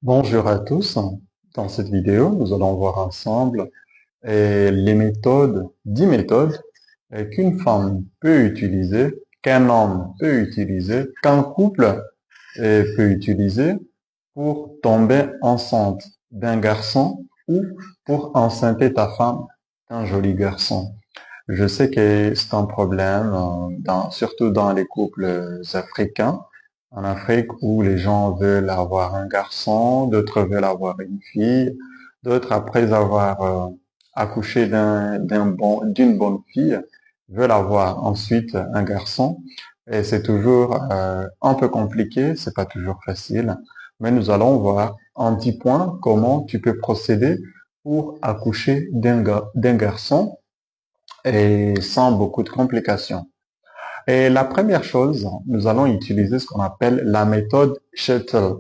Bonjour à tous. Dans cette vidéo, nous allons voir ensemble les méthodes, 10 méthodes qu'une femme peut utiliser, qu'un homme peut utiliser, qu'un couple peut utiliser pour tomber enceinte d'un garçon ou pour enceinter ta femme d'un joli garçon. Je sais que c'est un problème, surtout dans les couples africains, en Afrique où les gens veulent avoir un garçon, d'autres veulent avoir une fille, d'autres après avoir accouché d'une bonne fille veulent avoir ensuite un garçon. Et c'est toujours un peu compliqué, c'est pas toujours facile, mais nous allons voir en 10 points comment tu peux procéder pour accoucher d'un garçon et sans beaucoup de complications. Et la première chose, nous allons utiliser ce qu'on appelle la méthode Shuttle.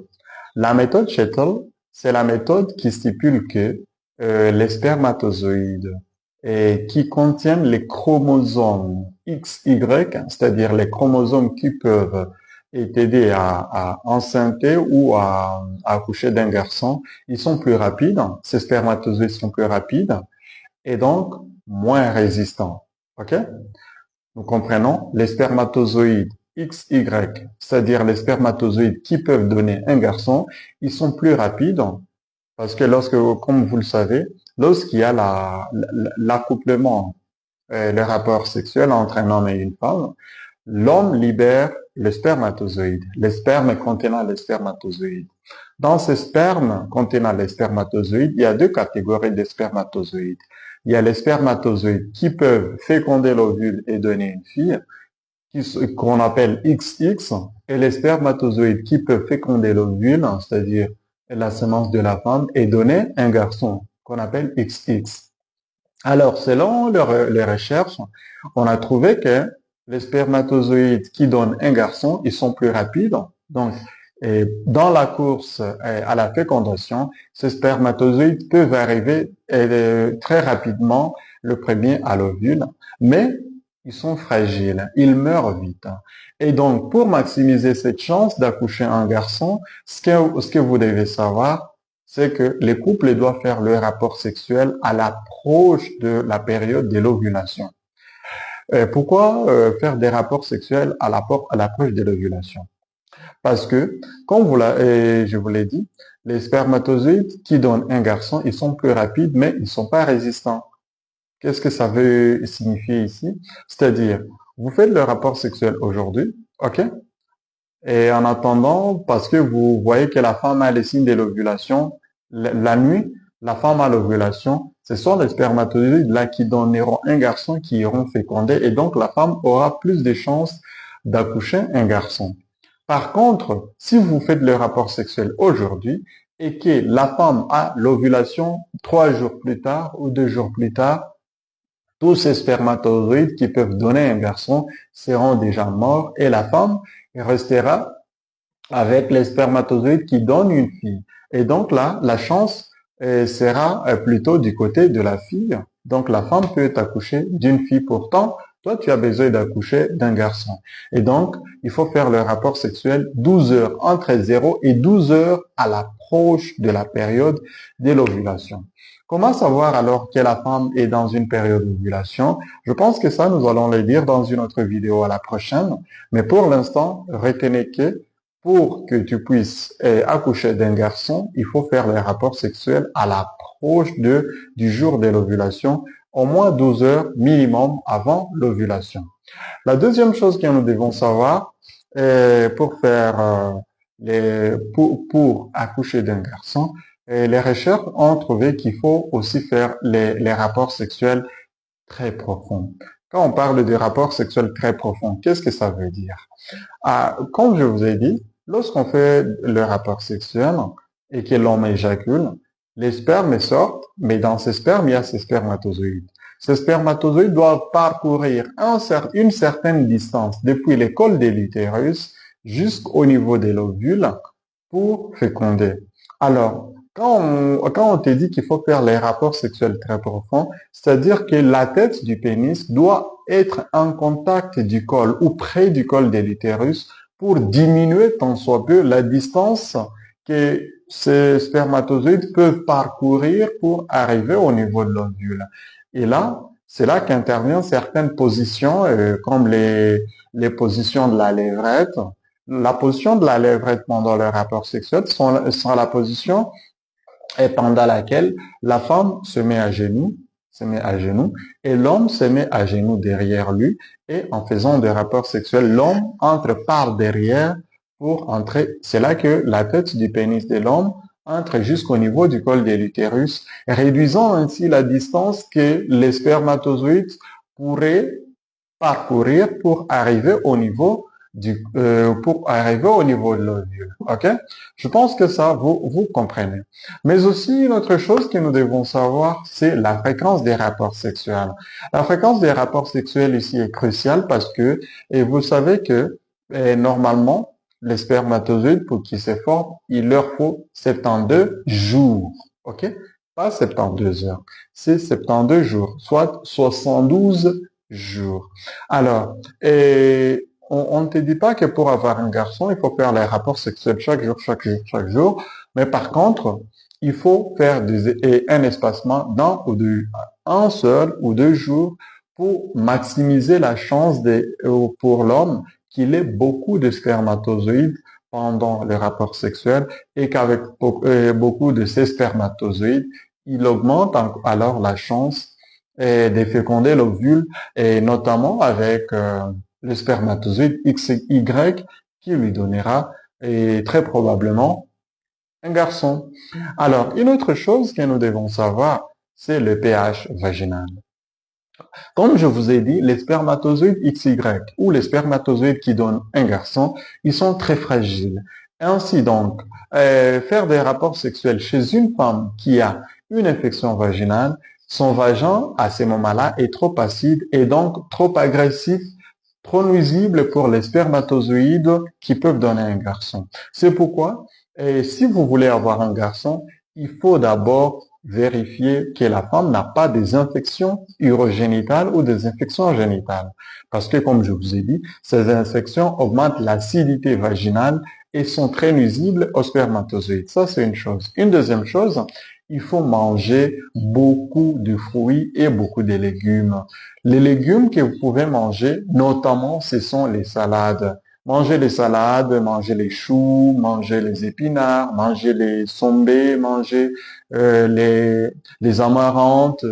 La méthode Shuttle, c'est la méthode qui stipule que les spermatozoïdes qui contiennent les chromosomes XY, c'est-à-dire les chromosomes qui peuvent t'aider à enceinter ou à accoucher d'un garçon, ils sont plus rapides, ces spermatozoïdes sont plus rapides et donc moins résistants. OK? Nous comprenons les spermatozoïdes XY, c'est-à-dire les spermatozoïdes qui peuvent donner un garçon, ils sont plus rapides parce que comme vous le savez, lorsqu'il y a l'accouplement, le rapport sexuel entre un homme et une femme, l'homme libère le spermatozoïde, les spermes contenant les spermatozoïdes. Dans ces spermes contenant les spermatozoïdes, il y a deux catégories de spermatozoïdes. Il y a les spermatozoïdes qui peuvent féconder l'ovule et donner une fille, qu'on appelle XX, et les spermatozoïdes qui peuvent féconder l'ovule, c'est-à-dire la semence de la femme, et donner un garçon, qu'on appelle XX. Alors, selon les recherches, on a trouvé que les spermatozoïdes qui donnent un garçon, ils sont plus rapides. Donc, dans la course à la fécondation, ces spermatozoïdes peuvent arriver très rapidement le premier à l'ovule, mais ils sont fragiles, ils meurent vite. Et donc, pour maximiser cette chance d'accoucher un garçon, ce que vous devez savoir, c'est que les couples doivent faire le rapport sexuel à l'approche de la période de l'ovulation. Pourquoi faire des rapports sexuels à l'approche de l'ovulation? Parce que, je vous l'ai dit, les spermatozoïdes qui donnent un garçon, ils sont plus rapides, mais ils sont pas résistants. Qu'est-ce que ça veut signifier ici? C'est-à-dire, vous faites le rapport sexuel aujourd'hui, ok? Et en attendant, parce que vous voyez que la femme a les signes de l'ovulation, la nuit, la femme a l'ovulation, ce sont les spermatozoïdes là qui donneront un garçon qui iront féconder et donc la femme aura plus de chances d'accoucher un garçon. Par contre, si vous faites le rapport sexuel aujourd'hui et que la femme a l'ovulation 3 jours plus tard ou 2 jours plus tard, tous ces spermatozoïdes qui peuvent donner un garçon seront déjà morts et la femme restera avec les spermatozoïdes qui donnent une fille. Et donc là, la chance sera plutôt du côté de la fille. Donc la femme peut accoucher d'une fille. Pourtant, toi, tu as besoin d'accoucher d'un garçon. Et donc, il faut faire le rapport sexuel 12 heures, entre 0 et 12 heures à l'approche de la période de l'ovulation. Comment savoir alors que la femme est dans une période d'ovulation? Je pense que ça, nous allons le dire dans une autre vidéo à la prochaine. Mais pour l'instant, retenez que pour que tu puisses accoucher d'un garçon, il faut faire les rapports sexuels à l'approche du jour de l'ovulation, au moins 12 heures minimum avant l'ovulation. La deuxième chose que nous devons savoir pour faire pour accoucher d'un garçon, les recherches ont trouvé qu'il faut aussi faire les rapports sexuels très profonds. Quand on parle de rapports sexuels très profonds, qu'est-ce que ça veut dire? Comme je vous ai dit, lorsqu'on fait le rapport sexuel et que l'homme éjacule, les spermes sortent, mais dans ces spermes, il y a ces spermatozoïdes. Ces spermatozoïdes doivent parcourir une certaine distance depuis le col de l'utérus jusqu'au niveau de l'ovule pour féconder. Alors, quand on te dit qu'il faut faire les rapports sexuels très profonds, c'est-à-dire que la tête du pénis doit être en contact du col ou près du col de l'utérus pour diminuer tant soit peu la distance ces spermatozoïdes peuvent parcourir pour arriver au niveau de l'ovule. Et là, c'est là qu'interviennent certaines positions, comme les positions de la lévrette. La position de la lévrette pendant le rapport sexuel sera la position pendant laquelle la femme se met à genoux, et l'homme se met à genoux derrière lui, et en faisant des rapports sexuels, l'homme entre par derrière pour entrer. C'est là que la tête du pénis de l'homme entre jusqu'au niveau du col de l'utérus, réduisant ainsi la distance que les spermatozoïdes pourraient parcourir pour arriver au niveau de l'ovule. OK? Je pense que ça, vous comprenez. Mais aussi, une autre chose que nous devons savoir, c'est la fréquence des rapports sexuels. La fréquence des rapports sexuels ici est cruciale parce que, et vous savez que, normalement, les spermatozoïdes, pour qu'ils se forment, il leur faut 72 jours. OK? Pas 72 heures. C'est 72 jours, soit 72 jours. Alors, on ne te dit pas que pour avoir un garçon, il faut faire les rapports sexuels chaque jour, chaque jour, chaque jour. Mais par contre, il faut faire un espacement un seul ou 2 jours pour maximiser la chance pour l'homme qu'il ait beaucoup de spermatozoïdes pendant le rapport sexuel et qu'avec beaucoup de ces spermatozoïdes, il augmente alors la chance de féconder l'ovule et notamment avec le spermatozoïde XY qui lui donnera et très probablement un garçon. Alors, une autre chose que nous devons savoir, c'est le pH vaginal. Comme je vous ai dit, les spermatozoïdes XY ou les spermatozoïdes qui donnent un garçon, ils sont très fragiles. Ainsi donc, faire des rapports sexuels chez une femme qui a une infection vaginale, son vagin, à ces moments-là, est trop acide et donc trop agressif, trop nuisible pour les spermatozoïdes qui peuvent donner un garçon. C'est pourquoi, si vous voulez avoir un garçon, il faut d'abord vérifier que la femme n'a pas des infections urogénitales ou des infections génitales. Parce que, comme je vous ai dit, ces infections augmentent l'acidité vaginale et sont très nuisibles aux spermatozoïdes. Ça, c'est une chose. Une deuxième chose, il faut manger beaucoup de fruits et beaucoup de légumes. Les légumes que vous pouvez manger, notamment, ce sont les salades. Mangez les salades, mangez les choux, mangez les épinards, mangez les sombés, mangez les amarantes.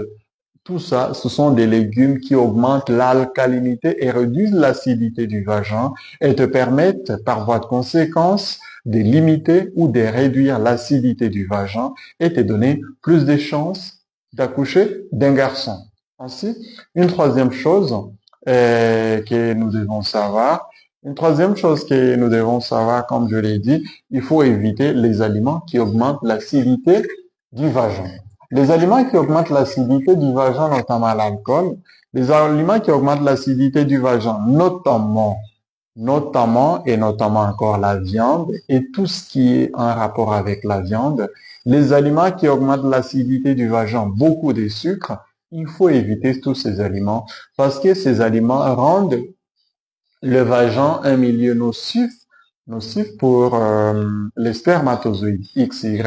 Tout ça, ce sont des légumes qui augmentent l'alcalinité et réduisent l'acidité du vagin et te permettent, par voie de conséquence, de limiter ou de réduire l'acidité du vagin et te donner plus de chances d'accoucher d'un garçon. Ensuite, une troisième chose que nous devons savoir, comme je l'ai dit, il faut éviter les aliments qui augmentent l'acidité du vagin. Les aliments qui augmentent l'acidité du vagin, notamment l'alcool, les aliments qui augmentent l'acidité du vagin, notamment encore la viande et tout ce qui est en rapport avec la viande, les aliments qui augmentent l'acidité du vagin, beaucoup de sucre, il faut éviter tous ces aliments parce que ces aliments rendent le vagin un milieu nocif pour les spermatozoïdes XY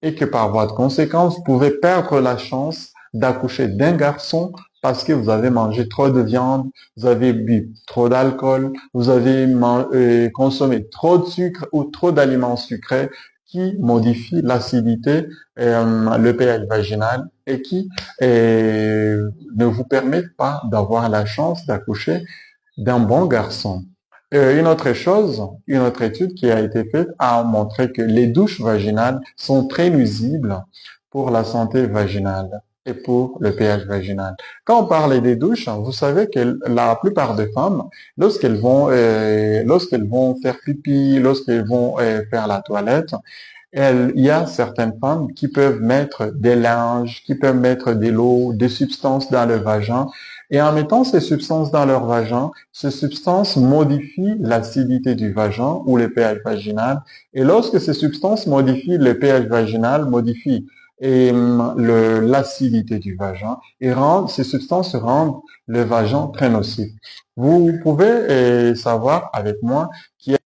et que par voie de conséquence, vous pouvez perdre la chance d'accoucher d'un garçon parce que vous avez mangé trop de viande, vous avez bu trop d'alcool, vous avez consommé trop de sucre ou trop d'aliments sucrés qui modifient l'acidité, le pH vaginal et qui ne vous permettent pas d'avoir la chance d'accoucher d'un bon garçon. Une autre étude qui a été faite a montré que les douches vaginales sont très nuisibles pour la santé vaginale et pour le pH vaginal. Quand on parle des douches, vous savez que la plupart des femmes, lorsqu'elles vont faire pipi, lorsqu'elles vont faire la toilette, il y a certaines femmes qui peuvent mettre des linges, qui peuvent mettre de l'eau, des substances dans le vagin. Et en mettant ces substances dans leur vagin, ces substances modifient l'acidité du vagin ou le pH vaginal. Et lorsque ces substances modifient le pH vaginal, modifient l'acidité du vagin et ces substances rendent le vagin très nocif. Vous pouvez savoir avec moi qu'il y a